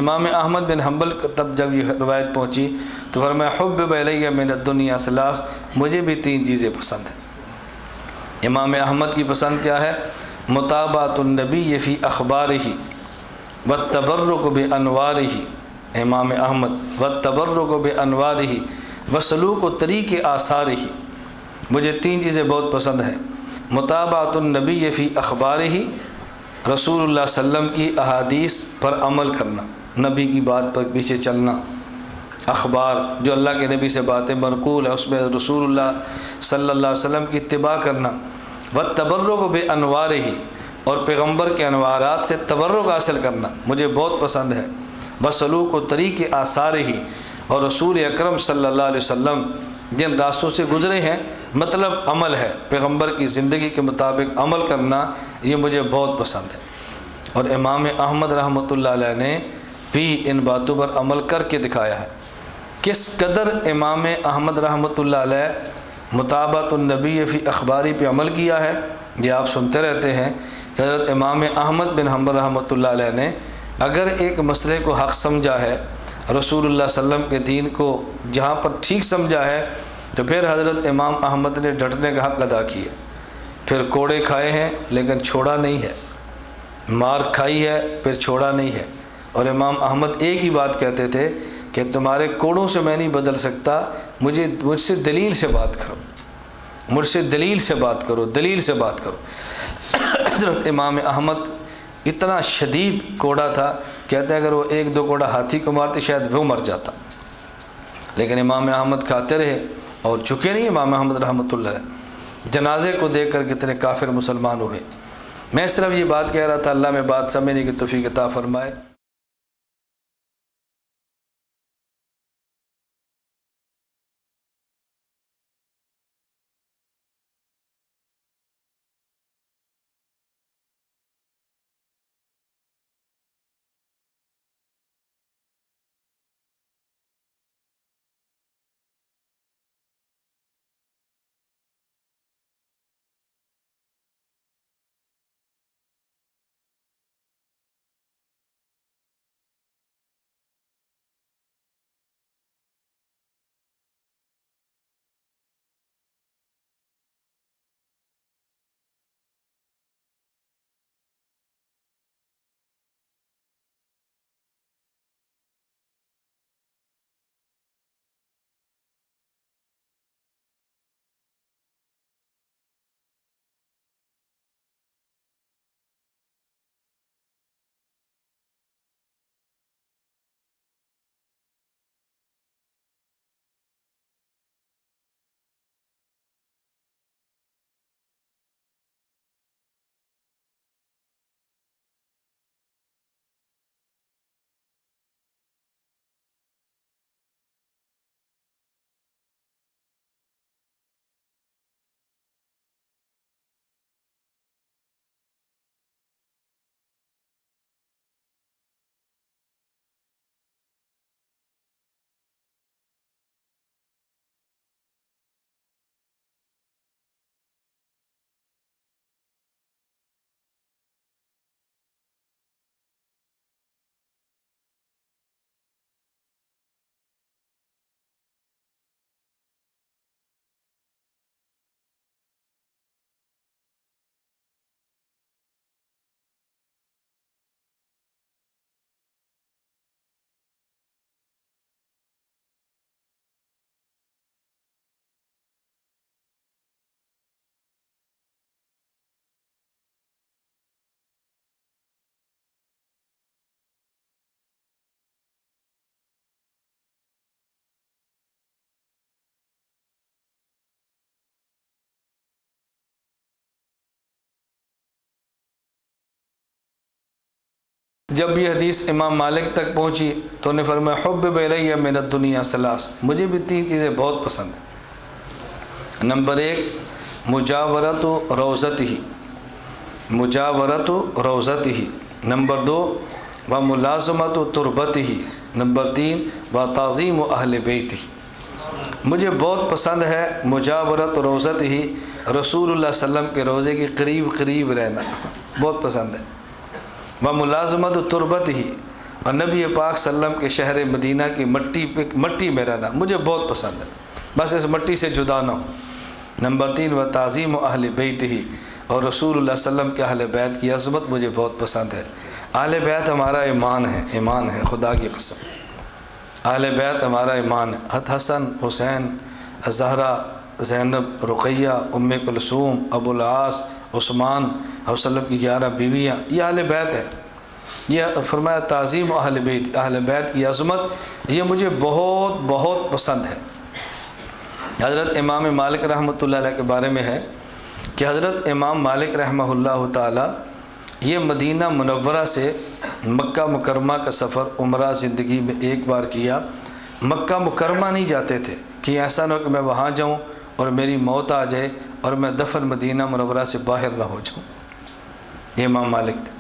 امام احمد بن حنبل تب جب یہ روایت پہنچی تو فرمایا حبب الی من الدنیا ثلاث، مجھے بھی 3 چیزیں پسند ہیں۔ امام احمد کی پسند کیا ہے؟ متابعۃ النبی فی اخبارہ والتبرک بانوارہ، امام احمد والتبرک بانوارہ وسلوک طریق آثارہ، مجھے 3 چیزیں بہت پسند ہیں۔ متابعۃ النبی فی اخبارہ، رسول اللہ صلی اللہ علیہ وسلم کی احادیث پر عمل کرنا، نبی کی بات پر پیچھے چلنا، اخبار جو اللہ کے نبی سے باتیں منقول ہے اس میں رسول اللہ صلی اللہ علیہ وسلم کی اتباع کرنا، والتبرک بانوارہ، اور پیغمبر کے انوارات سے تبرک حاصل کرنا مجھے بہت پسند ہے۔ وسلوک و طریق آثارہ، اور رسول اکرم صلی اللہ علیہ وسلم جن راستوں سے گزرے ہیں، مطلب عمل ہے، پیغمبر کی زندگی کے مطابق عمل کرنا، یہ مجھے بہت پسند ہے۔ اور امام احمد رحمۃ اللہ علیہ نے بھی ان باتوں پر عمل کر کے دکھایا ہے۔ کس قدر امام احمد رحمۃ اللہ علیہ متابعۃ النبی فی اخباری پہ عمل کیا ہے، یہ آپ سنتے رہتے ہیں کہ حضرت امام احمد بن حنبل رحمۃ اللہ علیہ نے اگر ایک مسئلے کو حق سمجھا ہے، رسول اللہ صلی اللہ علیہ وسلم کے دین کو جہاں پر ٹھیک سمجھا ہے، تو پھر حضرت امام احمد نے ڈٹنے کا حق ادا کیا، پھر کوڑے کھائے ہیں لیکن چھوڑا نہیں ہے، مار کھائی ہے پھر چھوڑا نہیں ہے۔ اور امام احمد ایک ہی بات کہتے تھے کہ تمہارے کوڑوں سے میں نہیں بدل سکتا، مجھ سے دلیل سے بات کرو، مجھ سے دلیل سے بات کرو، دلیل سے بات کرو۔ حضرت امام احمد اتنا شدید کوڑا تھا، کہتے ہیں اگر وہ 1-2 کوڑا ہاتھی کو مارتے شاید وہ مر جاتا، لیکن امام احمد کھاتے رہے اور جھکے نہیں۔ امام احمد رحمۃ اللہ علیہ جنازے کو دیکھ کر کتنے کافر مسلمان ہوئے۔ میں صرف یہ بات کہہ رہا تھا، اللہ میں بات سمجھنے کی توفیق عطا فرمائے۔ جب یہ حدیث امام مالک تک پہنچی تو انہیں فرمایا حبب الی من الدنیا ثلاث، مجھے بھی 3 چیزیں بہت پسند ہیں۔ نمبر 1 مجاورت روضتہ، مجاورت روضتہ۔ نمبر 2 وملازمت تربتہ۔ نمبر 3 وتعظیم اہل بیتہ۔ مجھے بہت پسند ہے مجاورت روضتہ، رسول اللہ صلی اللہ علیہ وسلم کے روضے کے قریب قریب رہنا بہت پسند ہے۔ وملازمت تربتہ، اور نبی پاک صلی اللہ علیہ وسلم کے شہر مدینہ کی مٹی میں رہنا مجھے بہت پسند ہے، بس اس مٹی سے جدا نہ ہوں۔ نمبر 3 و تعظیم و اہل بیت ہی، اور رسول اللہ صلی اللہ علیہ وسلم کے اہل بیت کی عظمت مجھے بہت پسند ہے۔ اہل بیت ہمارا ایمان ہے خدا کی قسم، اہل بیت ہمارا ایمان ہے۔ حسن، حسین، زہرا، زینب، رقیہ، ام کلثوم، ابو العاص، عثمان، حضرت وسلم کی 11 بیویاں، یہ اہل بیت ہے۔ یہ فرمایا تعظیم اہل بیت، اہل بیت کی عظمت یہ مجھے بہت بہت پسند ہے۔ حضرت امام مالک رحمۃ اللہ علیہ کے بارے میں ہے کہ حضرت امام مالک رحمہ اللہ تعالی یہ مدینہ منورہ سے مکہ مکرمہ کا سفر عمرہ زندگی میں ایک بار کیا۔ مکہ مکرمہ نہیں جاتے تھے کہ ایسا نہ ہو کہ میں وہاں جاؤں اور میری موت آ جائے اور میں دفن مدینہ منورہ سے باہر نہ ہو جاؤں، یہ امام مالک تھے۔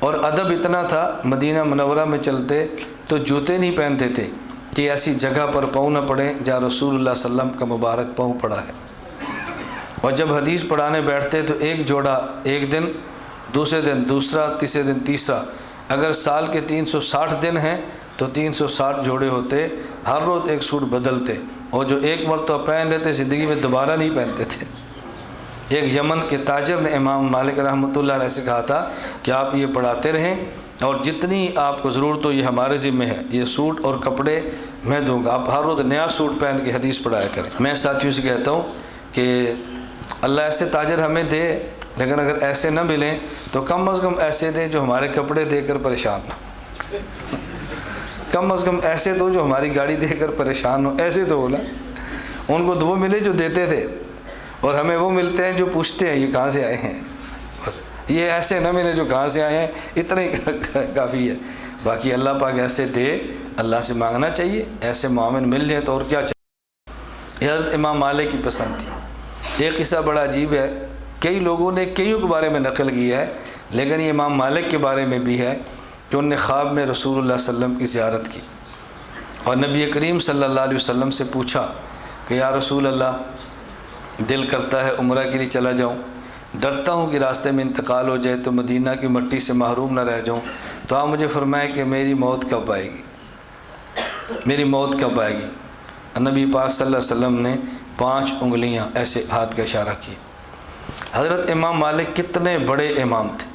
اور ادب اتنا تھا، مدینہ منورہ میں چلتے تو جوتے نہیں پہنتے تھے کہ ایسی جگہ پر پاؤں نہ پڑیں جہاں رسول اللہ صلی اللہ علیہ وسلم کا مبارک پاؤں پڑا ہے۔ اور جب حدیث پڑھانے بیٹھتے تو ایک جوڑا ایک دن، دوسرے دن دوسرا، تیسرے دن تیسرا، اگر سال کے 360 دن ہیں تو 360 جوڑے ہوتے، ہر روز ایک سوٹ بدلتے، اور جو ایک مرتبہ پہن لیتے زندگی میں دوبارہ نہیں پہنتے تھے۔ ایک یمن کے تاجر نے امام مالک رحمۃ اللہ علیہ سے کہا تھا کہ آپ یہ پڑھاتے رہیں اور جتنی آپ کو ضرورت ہو یہ ہمارے ذمہ ہے، یہ سوٹ اور کپڑے میں دوں گا، آپ ہر روز نیا سوٹ پہن کے حدیث پڑھایا کریں۔ میں ساتھیوں سے کہتا ہوں کہ اللہ ایسے تاجر ہمیں دے، لیکن اگر ایسے نہ ملیں تو کم از کم ایسے دے جو ہمارے کپڑے دے کر پریشان نہ، کم از کم ایسے دو جو ہماری گاڑی دے کر پریشان ہو، ایسے تو بولا۔ ان کو وہ ملے جو دیتے تھے، اور ہمیں وہ ملتے ہیں جو پوچھتے ہیں یہ کہاں سے آئے ہیں، بس یہ ایسے نہ ملے جو کہاں سے آئے ہیں، اتنا ہی کافی ہے۔ باقی اللہ پاک ایسے دے، اللہ سے مانگنا چاہیے، ایسے معاون مل جائے تو اور کیا چاہیے۔ یہ حضرت امام مالک کی پسند تھی۔ ایک قصہ بڑا عجیب ہے، کئی لوگوں نے کئیوں کے بارے میں نقل کیا ہے، لیکن یہ امام مالک کے بارے میں بھی ہے کہ انہوں نے خواب میں رسول اللہ صلی اللہ علیہ وسلم کی زیارت کی اور نبی کریم صلی اللہ علیہ وسلم سے پوچھا کہ یا رسول اللہ، دل کرتا ہے عمرہ کے لیے چلا جاؤں، ڈرتا ہوں کہ راستے میں انتقال ہو جائے تو مدینہ کی مٹی سے محروم نہ رہ جاؤں، تو آپ مجھے فرمائیں کہ میری موت کب آئے گی، میری موت کب آئے گی۔ نبی پاک صلی اللہ علیہ وسلم نے 5 انگلیاں ایسے ہاتھ کا اشارہ کیا۔ حضرت امام مالک کتنے بڑے امام تھے،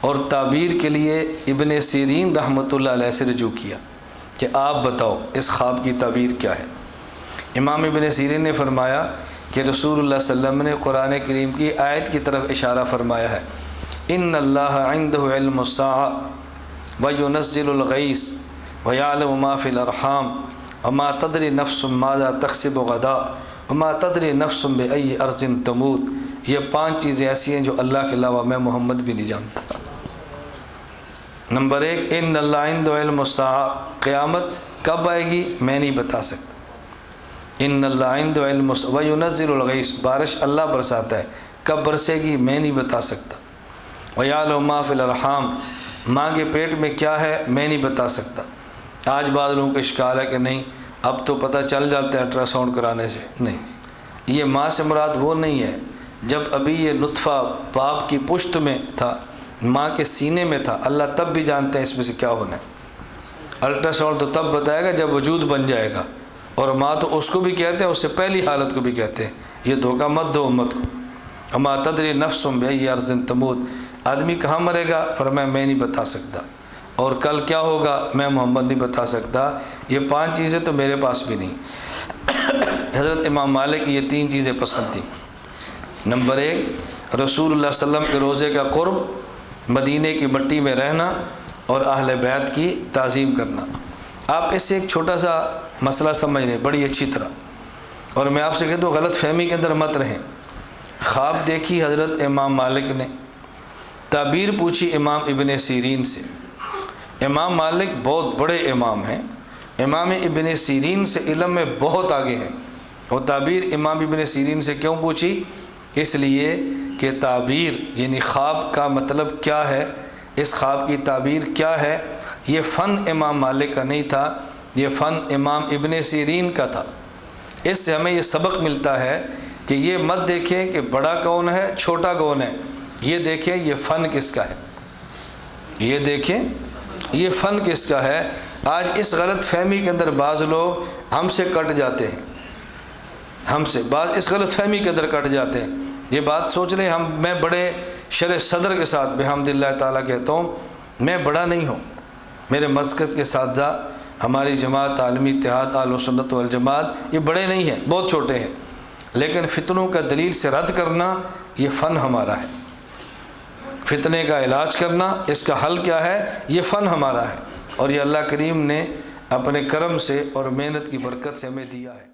اور تعبیر کے لیے ابن سیرین رحمۃ اللہ علیہ سے رجوع کیا کہ آپ بتاؤ اس خواب کی تعبیر کیا ہے۔ امام ابن سیرین نے فرمایا کہ رسول اللہ صلی اللہ علیہ وسلم نے قرآن کریم کی آیت کی طرف اشارہ فرمایا ہے، ان اللہ عنده علم الساعة وینزل الغیث ویعلم ما فی الارحام وما تدری نفس ماذا تکسب غدا وما تدری نفس بأی ارض تموت۔ یہ 5 چیزیں ایسی ہیں جو اللہ کے علاوہ میں محمد بھی نہیں جانتا۔ نمبر 1، ان اللہ عنده علم الساعة، قیامت کب آئے گی میں نہیں بتا سکتا۔ ان اللہ عنده علم وینزل الغیث، بارش اللہ برساتا ہے، کب برسے گی میں نہیں بتا سکتا۔ ویعلم ما فی الارحام، ماں کے پیٹ میں کیا ہے میں نہیں بتا سکتا۔ آج بعض لوگوں کا اشکال ہے کہ نہیں اب تو پتہ چل جاتا ہے الٹرا ساؤنڈ کرانے سے، نہیں، یہ ماں سے مراد وہ نہیں ہے جب ابھی یہ نطفہ باپ کی پشت میں تھا، ماں کے سینے میں تھا، اللہ تب بھی جانتے ہیں اس میں سے کیا ہونا ہے۔ الٹرا ساؤنڈ تو تب بتائے گا جب وجود بن جائے گا، اور ماں تو اس کو بھی کہتے ہیں، اس سے پہلی حالت کو بھی کہتے ہیں۔ یہ دھوکہ مت دو امت کو۔ اما تدری نفس بأی ارض تموت، آدمی کہاں مرے گا فرمایا میں نہیں بتا سکتا، اور کل کیا ہوگا میں محمد نہیں بتا سکتا۔ یہ 5 چیزیں تو میرے پاس بھی نہیں۔ حضرت امام مالک کی یہ 3 چیزیں پسند تھیں۔ نمبر 1، رسول اللہ صلی اللہ علیہ وسلم کے روضے کا قرب، مدینے کی مٹی میں رہنا، اور اہل بیت کی تعظیم کرنا۔ آپ اس سے ایک چھوٹا سا مسئلہ سمجھ لیں بڑی اچھی طرح، اور میں آپ سے کہتا ہوں غلط فہمی کے اندر مت رہیں۔ خواب دیکھی حضرت امام مالک نے، تعبیر پوچھی امام ابن سیرین سے۔ امام مالک بہت بڑے امام ہیں، امام ابن سیرین سے علم میں بہت آگے ہیں، اور تعبیر امام ابن سیرین سے کیوں پوچھی؟ اس لیے کہ تعبیر یعنی خواب کا مطلب کیا ہے، اس خواب کی تعبیر کیا ہے، یہ فن امام مالک کا نہیں تھا، یہ فن امام ابن سیرین کا تھا۔ اس سے ہمیں یہ سبق ملتا ہے کہ یہ مت دیکھیں کہ بڑا کون ہے چھوٹا کون ہے، یہ دیکھیں یہ فن کس کا ہے، یہ دیکھیں یہ فن کس کا ہے؟ آج اس غلط فہمی کے اندر بعض لوگ ہم سے کٹ جاتے ہیں، ہم سے بعض اس غلط فہمی کے اندر کٹ جاتے ہیں۔ یہ بات سوچ لیں، میں بڑے شرح صدر کے ساتھ بحمد اللہ تعالیٰ کہتا ہوں، میں بڑا نہیں ہوں، میرے مرکز کے اساتذہ، ہماری جماعت عالمی اتحاد اہل سنت والجماعت، یہ بڑے نہیں ہیں، بہت چھوٹے ہیں، لیکن فتنوں کا دلیل سے رد کرنا یہ فن ہمارا ہے۔ فتنے کا علاج کرنا، اس کا حل کیا ہے، یہ فن ہمارا ہے، اور یہ اللہ کریم نے اپنے کرم سے اور محنت کی برکت سے ہمیں دیا ہے۔